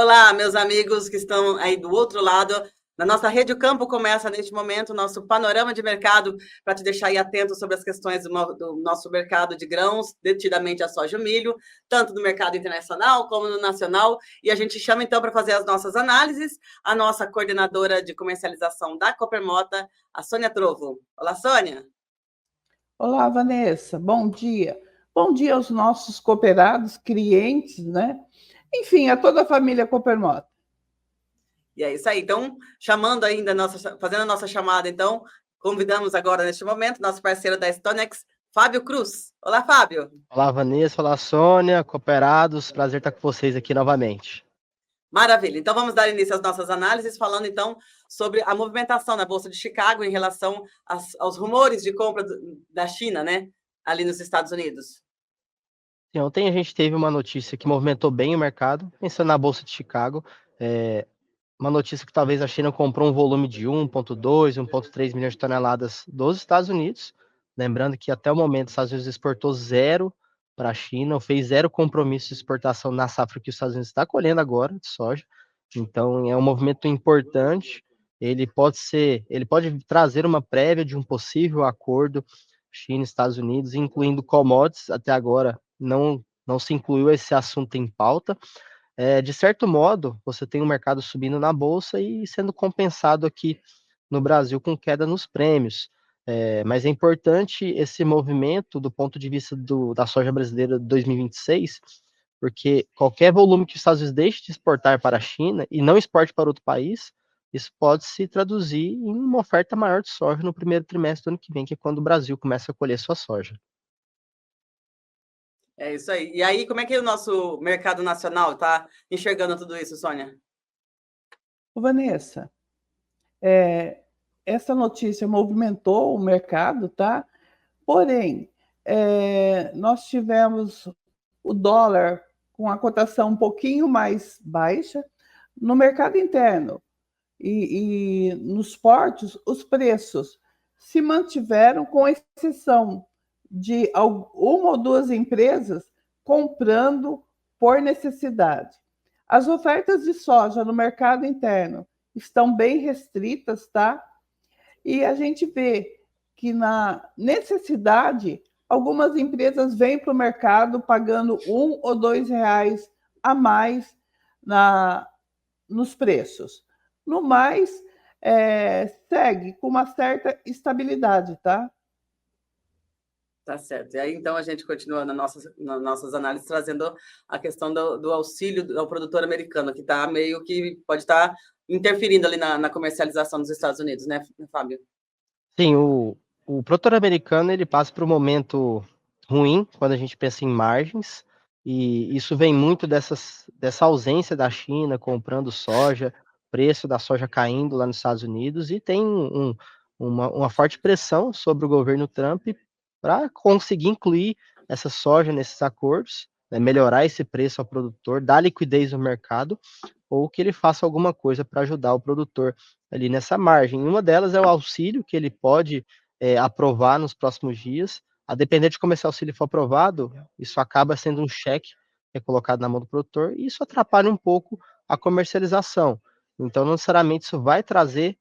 Olá, meus amigos que estão aí do outro lado. Na nossa Rede Campo começa neste momento o nosso panorama de mercado para te deixar aí atento sobre as questões do nosso mercado de grãos, detidamente a soja e o milho, tanto no mercado internacional como no nacional. E a gente chama então para fazer as nossas análises a nossa coordenadora de comercialização da Coopermota, a Sônia Trovo. Olá, Sônia. Olá, Vanessa, bom dia. Bom dia aos nossos cooperados, clientes, né? Enfim, a toda a família Coopermota. E é isso aí. Então, fazendo a nossa chamada, então, convidamos agora, neste momento, nosso parceiro da Stonex, Fábio Cruz. Olá, Fábio. Olá, Vanessa. Olá, Sônia. Cooperados. Prazer estar com vocês aqui novamente. Maravilha. Então, vamos dar início às nossas análises, falando, então, sobre a movimentação na Bolsa de Chicago em relação aos rumores de compra da China, né? Ali nos Estados Unidos. Sim, ontem a gente teve uma notícia que movimentou bem o mercado, pensando na Bolsa de Chicago. Uma notícia que talvez a China comprou um volume de 1,2, 1,3 milhões de toneladas dos Estados Unidos. Lembrando que até o momento os Estados Unidos exportou zero para a China, ou fez zero compromisso de exportação na safra que os Estados Unidos está colhendo agora, de soja. Então é um movimento importante. Ele pode trazer uma prévia de um possível acordo China e Estados Unidos, incluindo commodities. Até agora não se incluiu esse assunto em pauta. De certo modo, você tem o mercado subindo na bolsa e sendo compensado aqui no Brasil com queda nos prêmios. Mas é importante esse movimento do ponto de vista da soja brasileira de 2026, porque qualquer volume que os Estados Unidos deixe de exportar para a China e não exporte para outro país, isso pode se traduzir em uma oferta maior de soja no primeiro trimestre do ano que vem, que é quando o Brasil começa a colher sua soja. É isso aí. E aí, como é que o nosso mercado nacional está enxergando tudo isso, Sônia? Vanessa, essa notícia movimentou o mercado, tá? Porém, nós tivemos o dólar com a cotação um pouquinho mais baixa. No mercado interno e nos portos, os preços se mantiveram, com exceção de uma ou duas empresas comprando por necessidade. As ofertas de soja no mercado interno estão bem restritas, tá? E a gente vê que na necessidade, algumas empresas vêm para o mercado pagando R$ 1 ou R$ 2 a mais nos preços. No mais, segue com uma certa estabilidade, tá? Tá certo. E aí, então, a gente continua nas nossas análises trazendo a questão do auxílio ao produtor americano, que está meio que pode estar interferindo ali na comercialização dos Estados Unidos, né, Fábio? Sim, o produtor americano ele passa por um momento ruim quando a gente pensa em margens, e isso vem muito dessa ausência da China comprando soja, preço da soja caindo lá nos Estados Unidos, e tem uma forte pressão sobre o governo Trump para conseguir incluir essa soja nesses acordos, né, melhorar esse preço ao produtor, dar liquidez no mercado, ou que ele faça alguma coisa para ajudar o produtor ali nessa margem. Uma delas é o auxílio que ele pode aprovar nos próximos dias. A depender de como esse auxílio for aprovado, isso acaba sendo um cheque que é colocado na mão do produtor, e isso atrapalha um pouco a comercialização. Então, não necessariamente isso vai trazer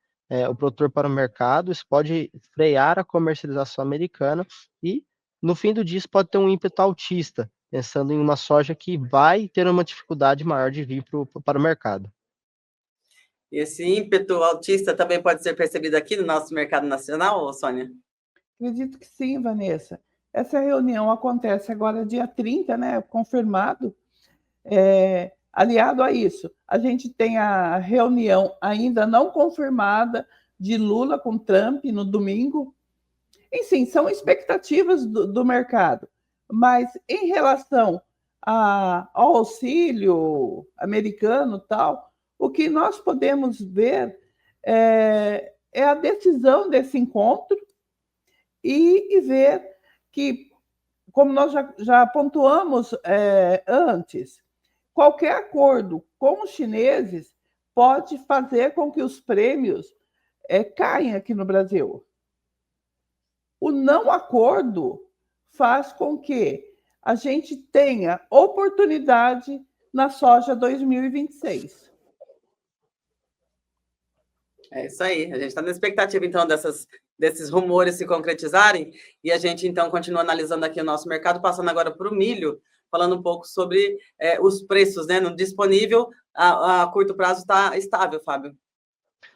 o produtor para o mercado, isso pode frear a comercialização americana e, no fim do dia, isso pode ter um ímpeto altista, pensando em uma soja que vai ter uma dificuldade maior de vir para o mercado. E esse ímpeto altista também pode ser percebido aqui no nosso mercado nacional, Sônia? Acredito que sim, Vanessa. Essa reunião acontece agora dia 30, né? Confirmado. Aliado a isso, a gente tem a reunião ainda não confirmada de Lula com Trump no domingo. Enfim, são expectativas do mercado. Mas em relação ao auxílio americano tal, o que nós podemos ver é a decisão desse encontro e ver que, como nós já pontuamos antes, qualquer acordo com os chineses pode fazer com que os prêmios caem aqui no Brasil. O não acordo faz com que a gente tenha oportunidade na soja 2026. É isso aí. A gente está na expectativa, então, desses rumores se concretizarem, e a gente, então, continua analisando aqui o nosso mercado, passando agora para o milho, falando um pouco sobre os preços, né? No disponível, a curto prazo está estável, Fábio.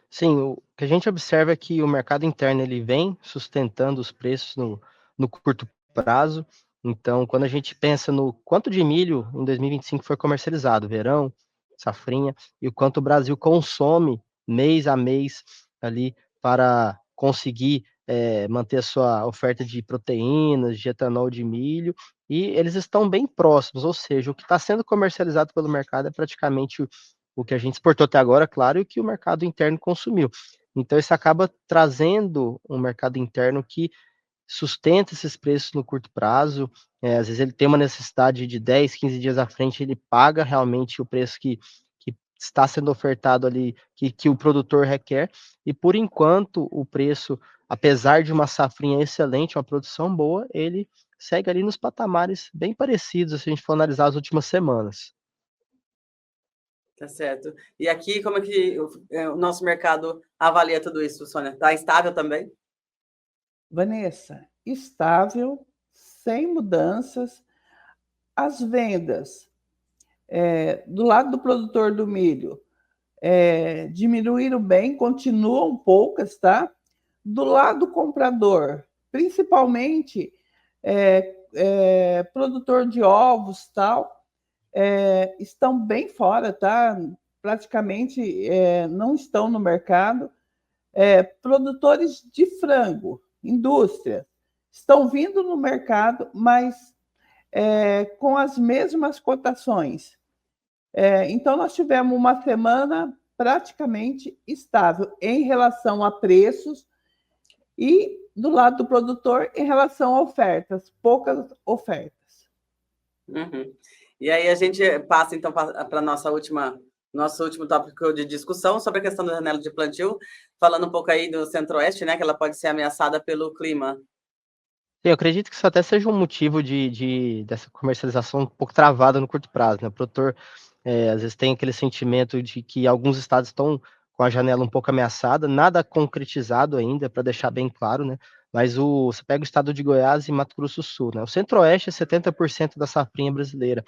Sim, o que a gente observa é que o mercado interno ele vem sustentando os preços no curto prazo. Então, quando a gente pensa no quanto de milho em 2025 foi comercializado, verão, safrinha, e o quanto o Brasil consome mês a mês ali para conseguir manter a sua oferta de proteínas, de etanol de milho, e eles estão bem próximos, ou seja, o que está sendo comercializado pelo mercado é praticamente o que a gente exportou até agora, claro, e o que o mercado interno consumiu. Então, isso acaba trazendo um mercado interno que sustenta esses preços no curto prazo. Às vezes ele tem uma necessidade de 10, 15 dias à frente, ele paga realmente o preço que está sendo ofertado ali, que o produtor requer, e por enquanto o preço, apesar de uma safrinha excelente, uma produção boa, ele segue ali nos patamares bem parecidos, se a gente for analisar as últimas semanas. Tá certo. E aqui, como é que o nosso mercado avalia tudo isso, Sônia? Está estável também? Vanessa, estável, sem mudanças. As vendas do lado do produtor do milho diminuíram bem, continuam poucas, tá? Do lado do comprador, principalmente produtor de ovos, tal, estão bem fora, tá? Praticamente não estão no mercado. Produtores de frango, indústria, estão vindo no mercado, mas com as mesmas cotações. Então, nós tivemos uma semana praticamente estável em relação a preços e do lado do produtor em relação a ofertas, poucas ofertas. Uhum. E aí a gente passa, então, para nosso último tópico de discussão sobre a questão da janela de plantio, falando um pouco aí do Centro-Oeste, né, que ela pode ser ameaçada pelo clima. Eu acredito que isso até seja um motivo dessa comercialização um pouco travada no curto prazo, né? O produtor, às vezes tem aquele sentimento de que alguns estados estão com a janela um pouco ameaçada, nada concretizado ainda, para deixar bem claro, né? Mas você pega o estado de Goiás e Mato Grosso do Sul, né? O Centro-Oeste é 70% da safrinha brasileira.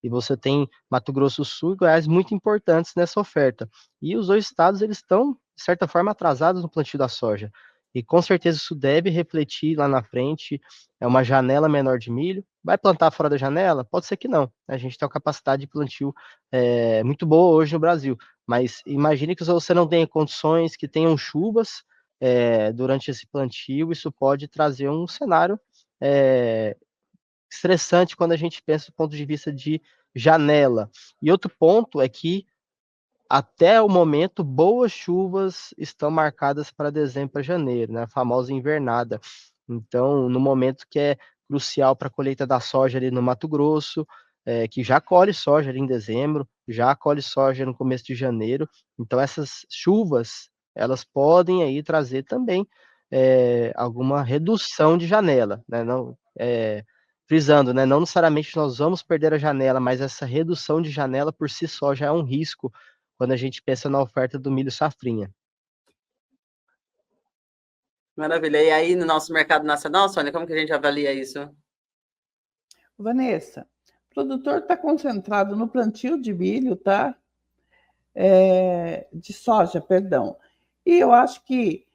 E você tem Mato Grosso do Sul e Goiás muito importantes nessa oferta. E os dois estados, eles estão, de certa forma, atrasados no plantio da soja. E com certeza isso deve refletir lá na frente. É uma janela menor de milho. Vai plantar fora da janela? Pode ser que não. A gente tem uma capacidade de plantio muito boa hoje no Brasil. Mas imagine que você não tenha condições, que tenham chuvas durante esse plantio. Isso pode trazer um cenário estressante quando a gente pensa do ponto de vista de janela. E outro ponto é que até o momento, boas chuvas estão marcadas para dezembro para janeiro, né? A famosa invernada. Então, no momento que é crucial para a colheita da soja ali no Mato Grosso, que já colhe soja ali em dezembro, já colhe soja no começo de janeiro. Então, essas chuvas, elas podem aí trazer também alguma redução de janela, né? Não, frisando, né? Não necessariamente nós vamos perder a janela, mas essa redução de janela por si só já é um risco quando a gente pensa na oferta do milho safrinha. Maravilha. E aí, no nosso mercado nacional, Sônia, como que a gente avalia isso? Vanessa, o produtor está concentrado no plantio de milho, tá? De soja, perdão. E eu acho que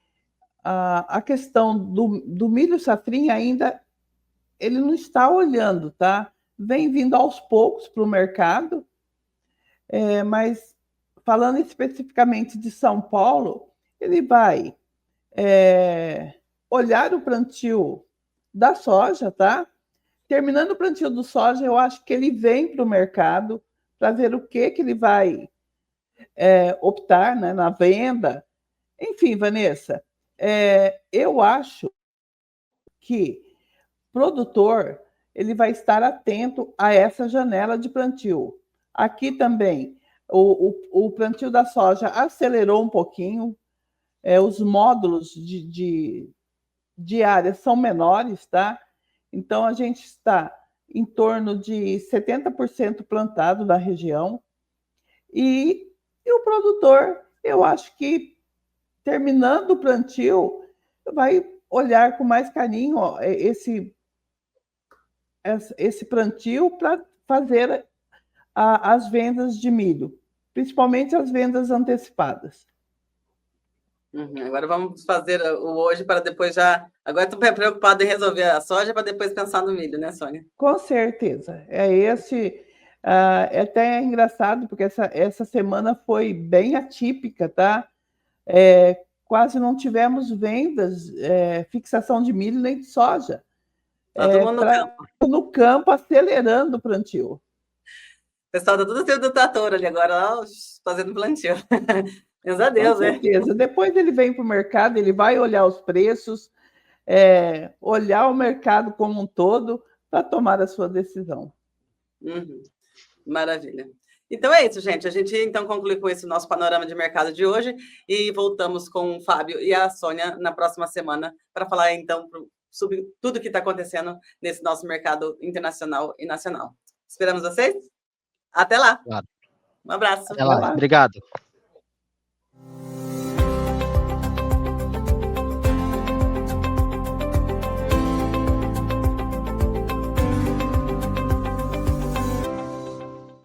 a questão do milho safrinha ainda ele não está olhando, tá? Vem vindo aos poucos para o mercado, mas falando especificamente de São Paulo, ele vai olhar o plantio da soja, tá? Terminando o plantio do soja, eu acho que ele vem para o mercado para ver o que ele vai optar, né, na venda. Enfim, Vanessa, eu acho que produtor ele vai estar atento a essa janela de plantio. Aqui também, o plantio da soja acelerou um pouquinho, os módulos de área são menores, tá? Então, a gente está em torno de 70% plantado na região. E o produtor, eu acho que, terminando o plantio, vai olhar com mais carinho esse plantio para fazer as vendas de milho, principalmente as vendas antecipadas. Agora vamos fazer o hoje para depois já... Agora estou preocupada em resolver a soja para depois pensar no milho, né, Sônia? Com certeza. É até engraçado, porque essa semana foi bem atípica, tá? Quase não tivemos vendas, fixação de milho nem de soja. Todo mundo no campo, acelerando o plantio. O pessoal está tudo dentro do trator ali agora, fazendo plantio. Deus a Deus, né? Com certeza. Depois ele vem para o mercado, ele vai olhar os preços, olhar o mercado como um todo para tomar a sua decisão. Maravilha. Então é isso, gente. A gente então conclui com esse nosso panorama de mercado de hoje e voltamos com o Fábio e a Sônia na próxima semana para falar então sobre tudo que está acontecendo nesse nosso mercado internacional e nacional. Esperamos vocês? Até lá. Claro. Um abraço. Até lá. Obrigado.